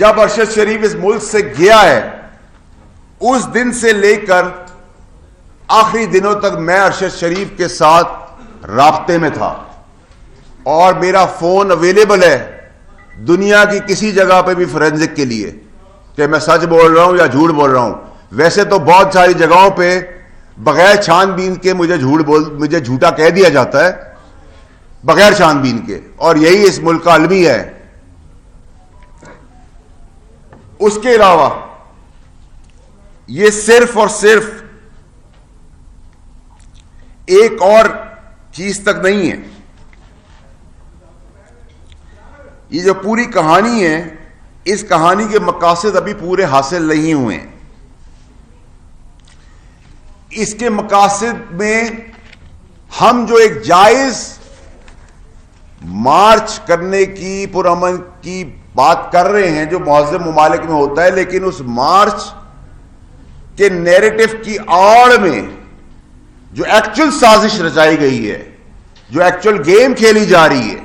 جب ارشد شریف اس ملک سے گیا ہے اس دن سے لے کر آخری دنوں تک میں ارشد شریف کے ساتھ رابطے میں تھا اور میرا فون اویلیبل ہے دنیا کی کسی جگہ پہ بھی فورینزک کے لیے کہ میں سچ بول رہا ہوں یا جھوٹ بول رہا ہوں. ویسے تو بہت ساری جگہوں پہ بغیر چھان بین کے مجھے جھوٹا کہہ دیا جاتا ہے بغیر چھان بین کے, اور یہی اس ملک کا المیہ ہے. اس کے علاوہ یہ صرف اور صرف ایک اور چیز تک نہیں ہے. یہ جو پوری کہانی ہے اس کہانی کے مقاصد ابھی پورے حاصل نہیں ہوئے ہیں. اس کے مقاصد میں ہم جو ایک جائز مارچ کرنے کی پرامن کی بات کر رہے ہیں جو مہذب ممالک میں ہوتا ہے, لیکن اس مارچ کے نیریٹو کی آڑ میں جو ایکچول سازش رچائی گئی ہے, جو ایکچول گیم کھیلی جا رہی ہے,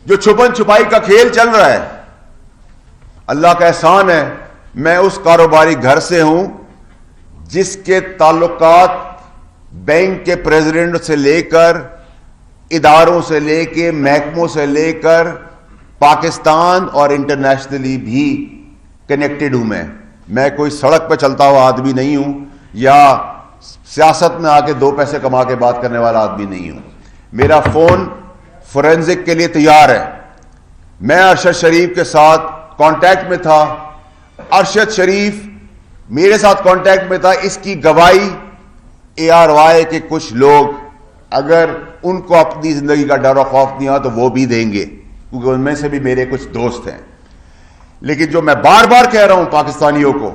جو چھپن چھپائی کا کھیل چل رہا ہے, اللہ کا احسان ہے میں اس کاروباری گھر سے ہوں جس کے تعلقات بینک کے پریزیڈنٹ سے لے کر اداروں سے لے کے محکموں سے لے کر پاکستان اور انٹرنیشنلی بھی کنیکٹڈ ہوں. میں کوئی سڑک پہ چلتا ہوا آدمی نہیں ہوں یا سیاست میں آ کے دو پیسے کما کے بات کرنے والا آدمی نہیں ہوں. میرا فون فورینزک کے لیے تیار ہے. میں ارشد شریف کے ساتھ کانٹیکٹ میں تھا, ارشد شریف میرے ساتھ کانٹیکٹ میں تھا. اس کی گواہی ARY کے کچھ لوگ اگر ان کو اپنی زندگی کا ڈر و خوف نہیں ہوا تو وہ بھی دیں گے, کیونکہ ان میں سے بھی میرے کچھ دوست ہیں. لیکن جو میں بار بار کہہ رہا ہوں پاکستانیوں کو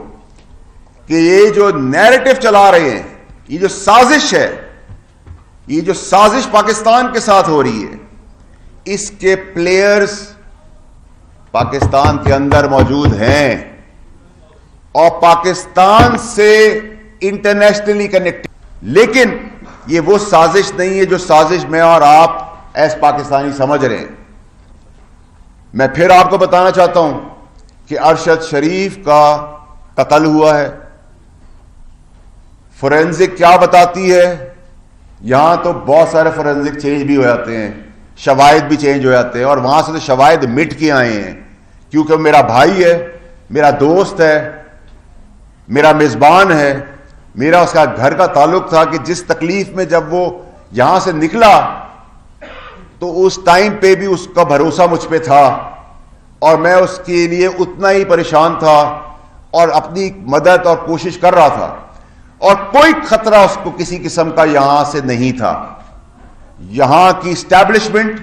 کہ یہ جو نیریٹو چلا رہے ہیں, یہ جو سازش ہے, یہ جو سازش پاکستان کے ساتھ ہو رہی ہے, اس کے پلیئرز پاکستان کے اندر موجود ہیں اور پاکستان سے انٹرنیشنلی کنیکٹڈ. لیکن یہ وہ سازش نہیں ہے جو سازش میں اور آپ ایس پاکستانی سمجھ رہے ہیں. میں پھر آپ کو بتانا چاہتا ہوں کہ ارشد شریف کا قتل ہوا ہے. فورینزک کیا بتاتی ہے؟ یہاں تو بہت سارے فورینزک چینج بھی ہو جاتے ہیں, شواہد بھی چینج ہو جاتے ہیں, اور وہاں سے تو شواہد مٹ کے آئے ہیں کیونکہ میرا بھائی ہے, میرا دوست ہے, میرا میزبان ہے, میرا اس کا گھر کا تعلق تھا کہ جس تکلیف میں جب وہ یہاں سے نکلا تو اس ٹائم پہ بھی اس کا بھروسہ مجھ پہ تھا اور میں اس کے لیے اتنا ہی پریشان تھا اور اپنی مدد اور کوشش کر رہا تھا, اور کوئی خطرہ اس کو کسی قسم کا یہاں سے نہیں تھا. یہاں کی اسٹیبلشمنٹ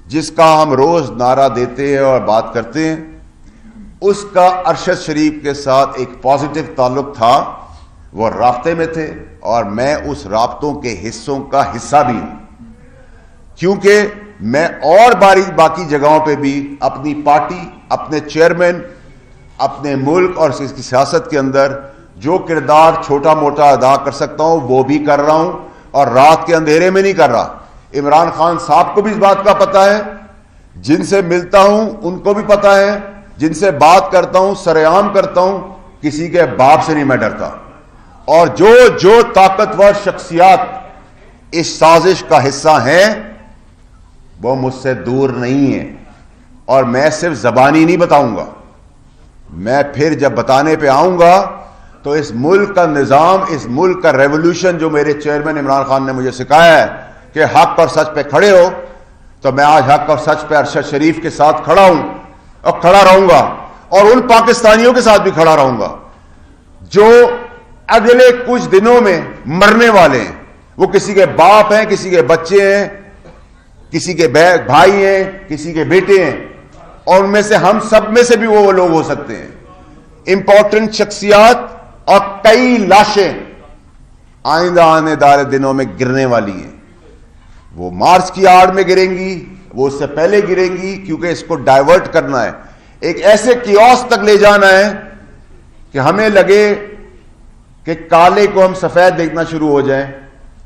جس کا ہم روز نعرہ دیتے ہیں اور بات کرتے ہیں, اس کا ارشد شریف کے ساتھ ایک پازیٹو تعلق تھا. وہ رابطے میں تھے اور میں اس رابطوں کے حصوں کا حصہ بھی ہوں, کیونکہ میں اور باقی جگہوں پہ بھی اپنی پارٹی, اپنے چیئرمین, اپنے ملک اور اس کی سیاست کے اندر جو کردار چھوٹا موٹا ادا کر سکتا ہوں وہ بھی کر رہا ہوں, اور رات کے اندھیرے میں نہیں کر رہا. عمران خان صاحب کو بھی اس بات کا پتہ ہے, جن سے ملتا ہوں ان کو بھی پتہ ہے, جن سے بات کرتا ہوں سر عام کرتا ہوں, کسی کے باپ سے نہیں میں ڈرتا. اور جو طاقتور شخصیات اس سازش کا حصہ ہیں وہ مجھ سے دور نہیں ہیں, اور میں صرف زبانی نہیں بتاؤں گا, میں پھر جب بتانے پہ آؤں گا تو اس ملک کا نظام, اس ملک کا ریولوشن جو میرے چیئرمین عمران خان نے مجھے سکھایا ہے کہ حق اور سچ پہ کھڑے ہو, تو میں آج حق اور سچ پہ ارشد شریف کے ساتھ کھڑا ہوں اور کھڑا رہوں گا, اور ان پاکستانیوں کے ساتھ بھی کھڑا رہوں گا جو اگلے کچھ دنوں میں مرنے والے ہیں. وہ کسی کے باپ ہیں, کسی کے بچے ہیں, کسی کے بھائی ہیں, کسی کے بیٹے ہیں, اور ان میں سے ہم سب میں سے بھی وہ لوگ ہو سکتے ہیں. امپورٹنٹ شخصیات اور کئی لاشیں آئندہ آنے دار دنوں میں گرنے والی ہیں. وہ مارچ کی آڑ میں گریں گی, وہ اس سے پہلے گریں گی, کیونکہ اس کو ڈائیورٹ کرنا ہے, ایک ایسے کیوس تک لے جانا ہے کہ ہمیں لگے کہ کالے کو ہم سفید دیکھنا شروع ہو جائیں.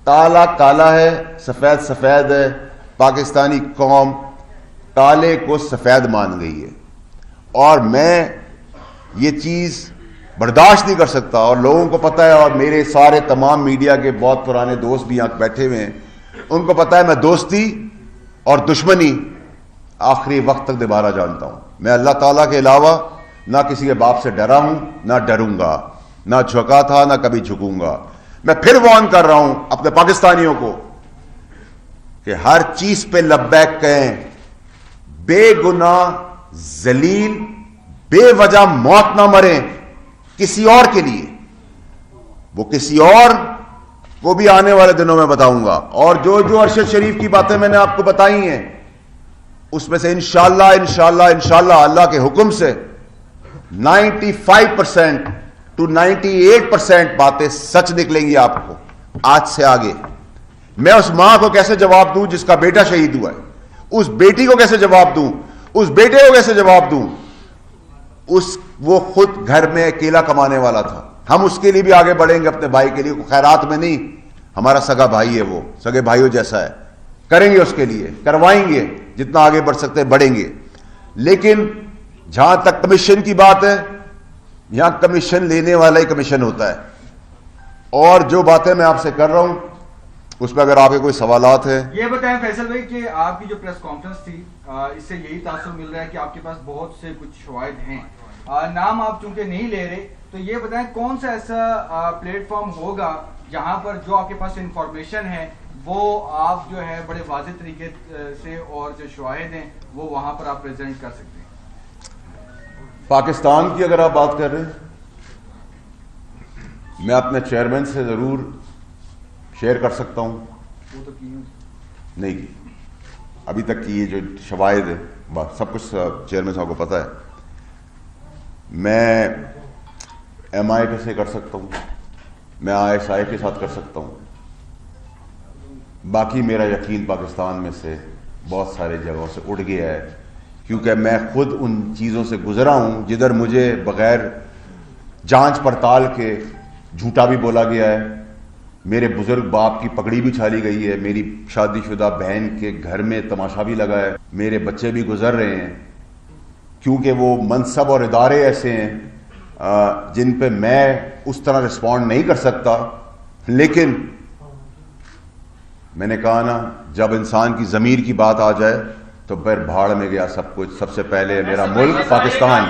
کالا کالا ہے, سفید سفید ہے. پاکستانی قوم کالے کو سفید مان گئی ہے, اور میں یہ چیز برداشت نہیں کر سکتا. اور لوگوں کو پتہ ہے, اور میرے سارے تمام میڈیا کے بہت پرانے دوست بھی یہاں بیٹھے ہوئے ہیں, ان کو پتہ ہے میں دوستی اور دشمنی آخری وقت تک دوبارہ جانتا ہوں. میں اللہ تعالیٰ کے علاوہ نہ کسی کے باپ سے ڈرا ہوں, نہ ڈروں گا, نہ جھکا تھا, نہ کبھی جھکوں گا. میں پھر وارن کر رہا ہوں اپنے پاکستانیوں کو کہ ہر چیز پہ لبیک کہیں, بے گناہ ذلیل بے وجہ موت نہ مریں کسی اور کے لیے. وہ کسی اور کو بھی آنے والے دنوں میں بتاؤں گا. اور جو ارشد شریف کی باتیں میں نے آپ کو بتائی ہیں, اس میں سے انشاءاللہ اللہ کے حکم سے 95% to 98% باتیں سچ نکلیں گی آپ کو. آج سے آگے میں اس ماں کو کیسے جواب دوں جس کا بیٹا شہید ہوا ہے, اس بیٹی کو کیسے جواب دوں, اس بیٹے کو کیسے جواب دوں. وہ خود گھر میں اکیلا کمانے والا تھا. ہم اس کے لیے بھی آگے بڑھیں گے, اپنے بھائی کے لیے. خیرات میں نہیں, ہمارا سگا بھائی ہے, وہ سگے بھائیوں جیسا ہے. کریں گے اس کے لیے, کروائیں گے, جتنا آگے بڑھ سکتے بڑھیں گے. لیکن جہاں تک کمیشن کی بات ہے, یہاں کمیشن لینے والا ہی کمیشن ہوتا ہے. اور جو باتیں میں آپ سے کر رہا ہوں اس پہ اگر آپ کے کوئی سوالات ہیں. یہ بتائیں فیصل بھائی کہ آپ کی جو پریس کانفرنس تھی, اس سے یہی تاثر مل رہا ہے کہ آپ کے پاس بہت سے کچھ شواہد ہیں. نام آپ چونکہ نہیں لے رہے, تو یہ بتائیں کون سا ایسا پلیٹ فارم ہوگا جہاں پر جو آپ کے پاس انفارمیشن ہے وہ آپ جو ہے بڑے واضح طریقے سے, اور جو شواہد ہیں وہ وہاں پر آپ پریزنٹ کر سکتے ہیں. پاکستان کی اگر آپ بات کر رہے ہیں, میں اپنے چیئرمین سے ضرور شیئر کر سکتا ہوں. وہ تو نہیں کی ابھی تک کی, یہ جو شواہد ہے سب کچھ چیئرمین صاحب کو پتہ ہے. میں ایم آئی سے کر سکتا ہوں, میں ISI کے ساتھ کر سکتا ہوں. باقی میرا یقین پاکستان میں سے بہت سارے جگہوں سے اٹھ گیا ہے, کیونکہ میں خود ان چیزوں سے گزرا ہوں جدھر مجھے بغیر جانچ پڑتال کے جھوٹا بھی بولا گیا ہے, میرے بزرگ باپ کی پگڑی بھی چھالی گئی ہے, میری شادی شدہ بہن کے گھر میں تماشا بھی لگا ہے, میرے بچے بھی گزر رہے ہیں, کیونکہ وہ منصب اور ادارے ایسے ہیں جن پہ میں اس طرح رسپونڈ نہیں کر سکتا. لیکن میں نے کہا نا, جب انسان کی ضمیر کی بات آ جائے تو پھر بھاڑ میں گیا سب کچھ. سب سے پہلے میرا ملک پاکستان.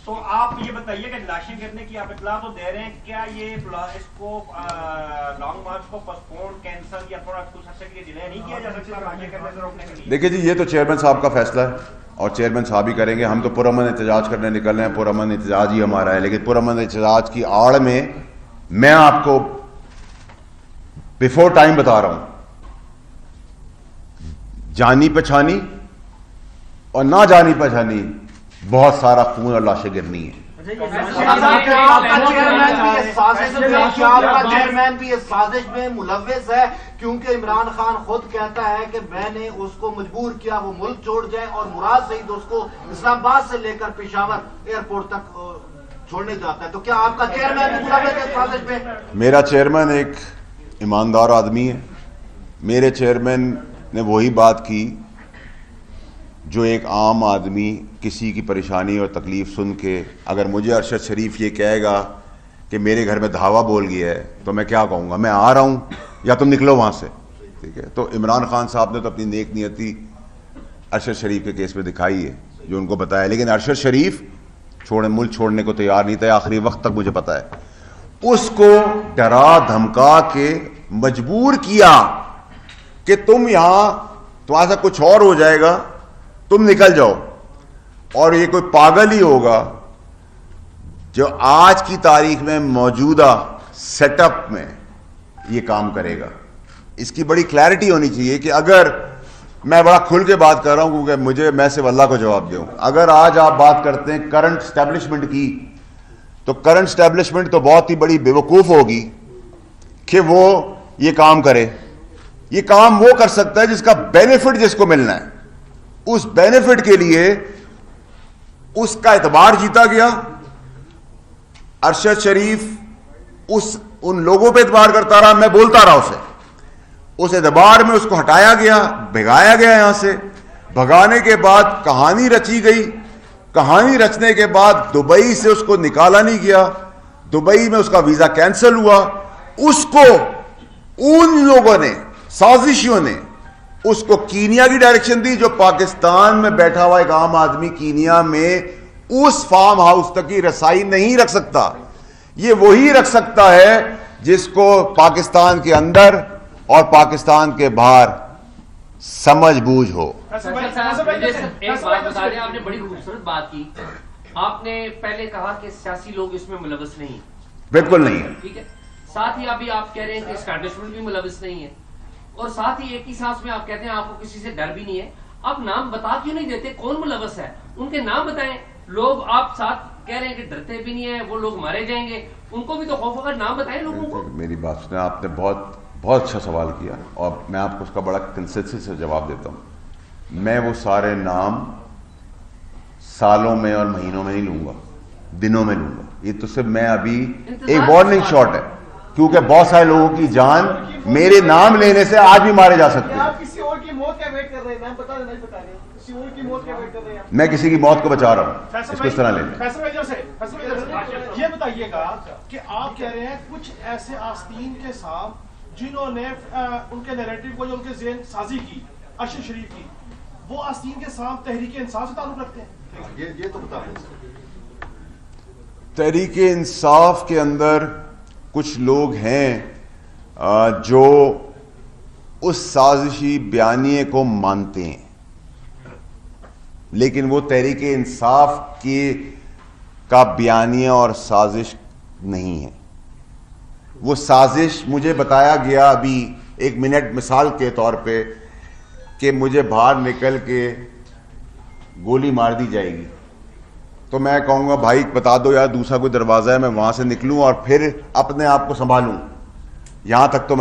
تو آپ یہ بتائیے کہ لاشیں گرنے کی آپ اطلاع تو دے رہے ہیں, کیا یہ اس کو لانگ مارچ کو پوسٹپون, کینسل یا تھوڑا کچھ عرصے کے لیے ڈیلے نہیں کیا جا سکتا لاشیں گرنے سے روکنے کے لیے؟ دیکھیے جی, یہ تو چیئرمین صاحب کا فیصلہ ہے اور چیئرمین صاحب ہی کریں گے. ہم تو پرامن احتجاج کرنے نکل رہے ہیں, پرامن احتجاج ہی ہمارا ہے. لیکن پرامن احتجاج کی آڑ میں میں آپ کو بیفور ٹائم بتا رہا ہوں, جانی پہچانی اور نہ جانی پہچانی بہت سارا خون اور لاشیں گرنی ہے. چیئرمین بھی اس سازش میں ملوث ہے, کیونکہ عمران خان خود کہتا ہے کہ میں نے اس کو مجبور کیا وہ ملک چھوڑ جائے, اور مراد سعید اس کو اسلام آباد سے لے کر پشاور ایئرپورٹ تک چھوڑنے جاتا ہے. تو کیا آپ کا چیئرمین بھی ملوث ہے اس سازش میں؟ میرا چیئرمین ایک ایماندار آدمی ہے. میرے چیئرمین نے وہی بات کی جو ایک عام آدمی کسی کی پریشانی اور تکلیف سن کے, اگر مجھے ارشد شریف یہ کہے گا کہ میرے گھر میں دھاوا بول گیا ہے تو میں کیا کہوں گا, میں آ رہا ہوں یا تم نکلو وہاں سے. ٹھیک ہے, تو عمران خان صاحب نے تو اپنی نیک نیتی ارشد شریف کے کیس میں دکھائی ہے جو ان کو بتایا, لیکن ارشد شریف ملک چھوڑنے کو تیار نہیں تھا آخری وقت تک, مجھے پتا ہے. اس کو ڈرا دھمکا کے مجبور کیا کہ تم یہاں تمہارا سا کچھ اور ہو جائے گا, تم نکل جاؤ. اور یہ کوئی پاگل ہی ہوگا جو آج کی تاریخ میں موجودہ سیٹ اپ میں یہ کام کرے گا. اس کی بڑی کلیئرٹی ہونی چاہیے کہ اگر میں بڑا کھل کے بات کر رہا ہوں کیونکہ میں صرف اللہ کو جواب دوں. اگر آج آپ بات کرتے ہیں کرنٹ اسٹیبلشمنٹ کی, تو کرنٹ اسٹیبلشمنٹ تو بہت ہی بڑی بیوقوف ہوگی کہ وہ یہ کام کرے. یہ کام وہ کر سکتا ہے جس کا بینیفٹ جس کو ملنا ہے. اس بینیفٹ کے لیے اس کا اعتبار جیتا گیا. ارشد شریف ان لوگوں پہ اعتبار کرتا رہا, میں بولتا رہا اسے, اس اعتبار میں اس کو ہٹایا گیا, بھگایا گیا یہاں سے. بھگانے کے بعد کہانی رچی گئی. کہانی رچنے کے بعد دبئی سے اس کو نکالا نہیں گیا, دبئی میں اس کا ویزا کینسل ہوا. اس کو ان لوگوں نے, سازشیوں نے اس کو کینیا کی ڈائریکشن دی, جو پاکستان میں بیٹھا ہوا ایک عام آدمی کینیا میں اس فارم ہاؤس تک کی رسائی نہیں رکھ سکتا. یہ وہی رکھ سکتا ہے جس کو پاکستان کے اندر اور پاکستان کے باہر سمجھ بوجھ ہو. ایک بات بتا دیں, آپ نے بڑی خوبصورت بات کی. آپ نے پہلے کہا کہ سیاسی لوگ اس میں ملوث نہیں ہیں. بالکل نہیں ہے. ٹھیک ہے. ساتھ ہی ابھی آپ کہہ رہے ہیں کہ اسٹیبلشمنٹ بھی ملوث نہیں ہے, اور ساتھ ہی ایک ہی سانس میں آپ کہتے ہیں آپ کو کسی سے ڈر بھی نہیں ہے. آپ نام بتا کیوں نہیں دیتے کون ملوث ہے؟ ان کے نام بتائیں. لوگ آپ ساتھ کہہ رہے ہیں کہ ڈرتے بھی نہیں ہیں, وہ لوگ مارے جائیں گے, ان کو بھی تو خوف ہوگا. نام بتائیں لوگوں کو. میری بات سنیں, آپ نے بہت اچھا سوال کیا, اور میں آپ کو اس کا بڑا کنسسٹنسی سے جواب دیتا ہوں. میں وہ سارے نام سالوں میں اور مہینوں میں نہیں لوں گا, دنوں میں لوں گا. یہ تو صرف میں ابھی ایک وارننگ شاٹ ہے, کیونکہ بہت سارے لوگوں کی جان میرے نام لینے سے آج بھی مارے جا سکتے ہیں. آپ کسی اور کی موت کا ویٹ کر رہے ہیں, نام بتا نہیں بتا رہے, کسی اور کی موت کا ویٹ کر رہے ہیں. میں کسی کی موت کو بچا رہا ہوں, اس کو اس طرح لے لیں. فیصل بھائی سے یہ بتائیے گا کہ آپ کہہ رہے ہیں کچھ ایسے آستین کے ساتھ جنہوں نے ان کے نیریٹو کو, جو ان کے ذہن سازی کی اشرف شریف کی, وہ آستین کے ساتھ تحریک انصاف سے تعلق رکھتے ہیں. یہ تو بتا دیں. تحریک انصاف کے اندر کچھ لوگ ہیں جو اس سازشی بیانیے کو مانتے ہیں, لیکن وہ تحریک انصاف کا بیانیہ اور سازش نہیں ہے. وہ سازش مجھے بتایا گیا ابھی ایک منٹ مثال کے طور پہ کہ مجھے باہر نکل کے گولی مار دی جائے گی, تو میں کہوں گا بھائی بتا دو یار دوسرا کوئی دروازہ ہے, میں وہاں سے نکلوں اور پھر اپنے آپ کو سنبھالوں. یہاں تک تو میں